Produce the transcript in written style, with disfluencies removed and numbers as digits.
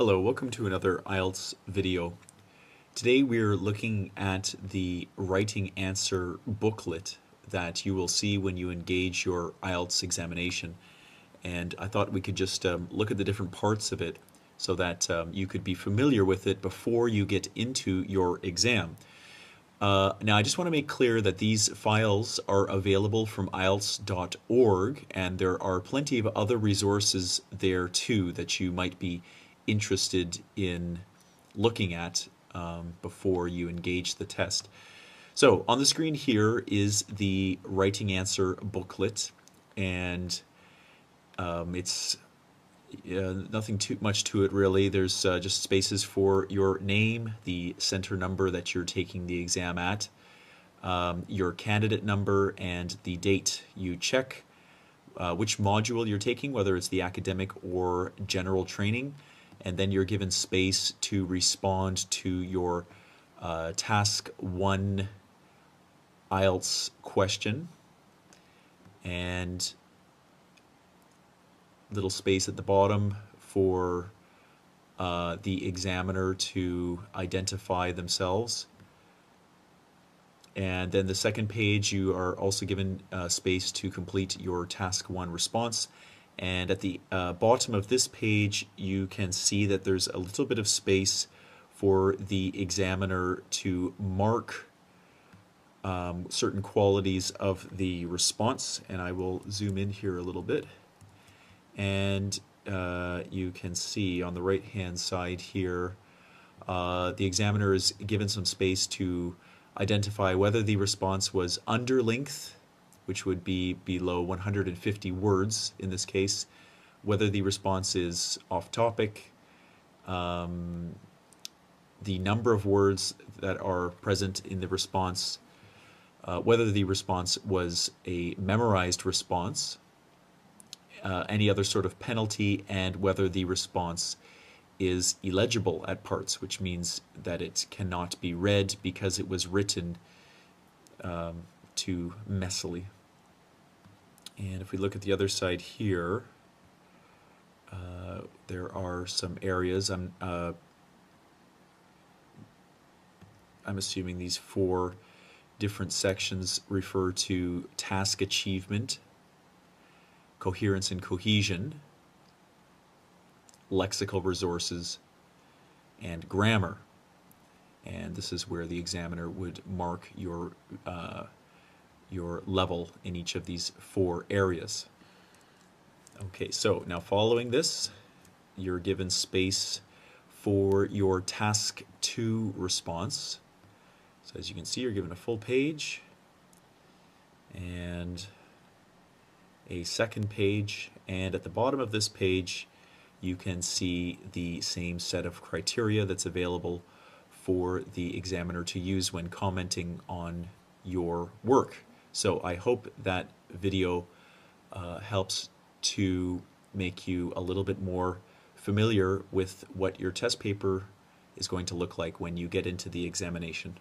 Hello, welcome to another IELTS video. Today we're looking at the writing answer booklet that you will see when you engage your IELTS examination. And I thought we could just look at the different parts of it so that you could be familiar with it before you get into your exam. Now, I just want to make clear that these files are available from IELTS.org, and there are plenty of other resources there too that you might be interested in looking at before you engage the test. So on the screen here is the writing answer booklet, and it's nothing too much to it really. There's just spaces for your name, the center number that you're taking the exam at, your candidate number, and the date. You check which module you're taking, whether it's the academic or general training, and then you're given space to respond to your task 1 IELTS question, and little space at the bottom for the examiner to identify themselves. And then the second page, you are also given space to complete your task 1 response. And at the bottom of this page, you can see that there's a little bit of space for the examiner to mark certain qualities of the response. And I will zoom in here a little bit. And you can see on the right hand side here, the examiner is given some space to identify whether the response was under length, which would be below 150 words in this case, whether the response is off topic, the number of words that are present in the response, whether the response was a memorized response, any other sort of penalty, and whether the response is illegible at parts, which means that it cannot be read because it was written too messily. And if we look at the other side here, there are some areas. I'm assuming these 4 different sections refer to task achievement, coherence and cohesion, lexical resources, and grammar. And this is where the examiner would mark your level in each of these 4 areas. Okay, so now following this, you're given space for your task 2 response. So as you can see, you're given a full page and a second page, and at the bottom of this page you can see the same set of criteria that's available for the examiner to use when commenting on your work. So I hope that video helps to make you a little bit more familiar with what your test paper is going to look like when you get into the examination.